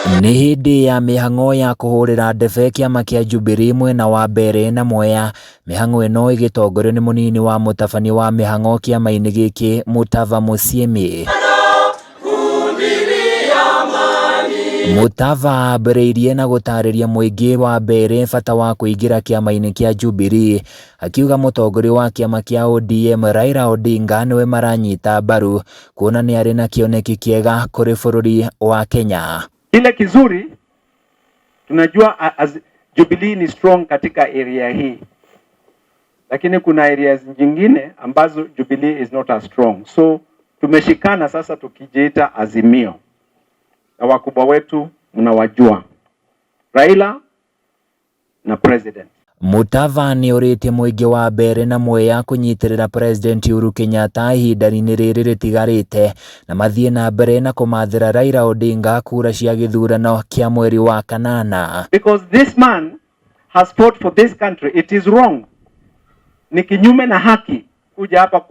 Nĩ hĩndĩ ya mĩhang'o ya kũhũrĩra ndebe kĩama kĩa Jubilee mwena wa mbere na Mwea. Mĩhang'o ĩno ĩgĩtongorio nĩ mũnini wa mũtabania wa mĩhang'o kĩama-inĩ gĩkĩ Mutava Musyimi. Mutava ambĩrĩirie na gũtarĩria mũingĩ wa mbere bata wa kũingĩra kĩama-inĩ kĩa Jubilee, akiuga mũtongoria wa kĩama kĩa ODM Raila Odinga nĩwe maranyita mbaru kuona nĩ arĩ na kĩoneki kĩega kũrĩ bũrũri wa Kenya. Kile kizuri tunajua Jubilee ni strong katika area hii, lakini kuna areas nyingine ambazo Jubilee is not as strong. So tumeshikana sasa tukijiita Azimio, na wakubwa wetu mnawajua, Raila na President. Mutava nĩ ũrĩtie mũingĩ wa mbere na Mwea kũnyitĩrĩra President Uhuru Kenyatta ihinda-inĩ rĩrĩ rĩtigarĩte na mathiĩ na mbere na kũmathĩra Raila Odinga kura cia gĩthurano kĩa mweri wa kanana. Because this man has fought for this country. It is wrong. Ni kinyume na haki kuja hapa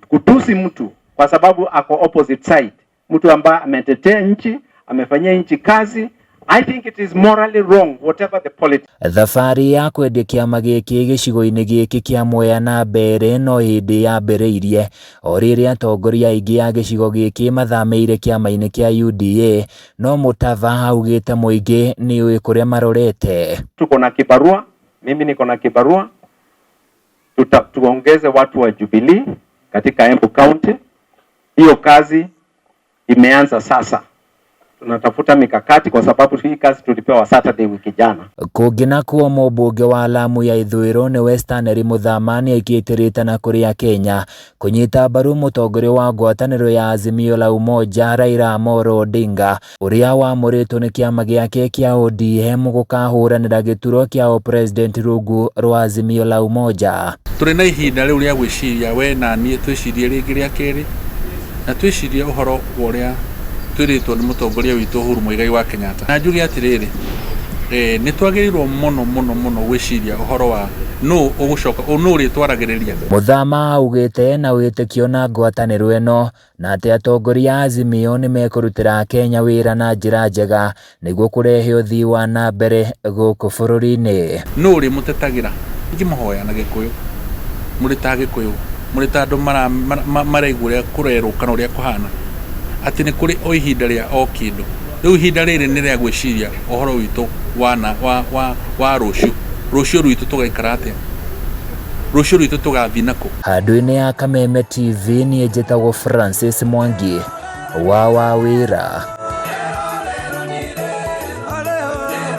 kutusi mtu kwa sababu ako opposite side. Mtu ambaye ametetea nchi, amefanyia nchi kazi. I think it is morally wrong, whatever the politics. Thabarĩ ya kwendia kĩama gĩkĩ gĩcigo-inĩ gĩkĩ kĩa Mwea na mbere no hĩndĩ yambĩrĩirie o rĩrĩa atongoria aingĩ a gĩcigo gĩkĩ mathamĩire kĩama-inĩ kĩa UDA, no Mutava augĩte mũingĩ nĩũĩ kũrĩa marorete. Tuko na kibarua, mimi niko na kibarua, tuongeze watu wa Jubilee katika Embu County. Hiyo kazi imeanza sasa. Tunatafuta mikakati kwa sababu hii kazi tulipewa Saturday wiki jana. Kũngĩ nakuo mũmbunge wa Lamu ya ithũĩro nĩ Western Muthamani aikĩtĩrĩte na kũrĩa Kenya kũnyita mbaru mũtongoria wa ngwatanĩro ya Azimio la Umoja Raila Amolo Odinga ũrĩa wamũrĩtwo nĩ kĩama gĩake kĩa ODM gũkahũranĩra gĩturwa kĩa President rungu rwa Azimio la Umoja. Tũrĩ na ihinda rĩu rĩa gwĩciria we na niĩ twĩcirie rĩngĩ rĩa kerĩ na twĩcirie ũhoro wa ũrĩa twĩrĩtwo nĩ mũtongoria witũ Uhuru Muigai wa Kenyatta. Na njuge atĩrĩrĩ, nĩ twagĩrĩirwo mũno gwĩciria ũhoro wa nũ ũgũcoka nũ ũrĩtwaragĩrĩria. Muthama augĩte na wĩtĩkio na ngwatanĩro ĩno na atĩ atongoria Azimio nĩ mekũrutĩra Kenya wĩra na njĩra njega nĩguo kũrehe ũthii wa na mbere gũkũ bũrũri-inĩ. Nũ ũrĩmũtetagĩra ingĩmũhoya na Gĩkũyũ, mũrĩ ta Gĩkũyũ, mũrĩ ta andũ maraigua ũrĩa kũrerwo kana ũrĩa kũhana atĩ nĩ kũrĩ o ihinda rĩa o kĩndũ. Rĩu ihinda rĩrĩ nĩ rĩa gwĩciria ũhoro witũ wa rũciũ rwitũ tũgaikara atĩa, rũciũ rwitũ tũgathiĩ nakũ. Handũ-inĩ ya Kameme TV niĩ njĩtagwo Francis Mwangi wa Wawĩra.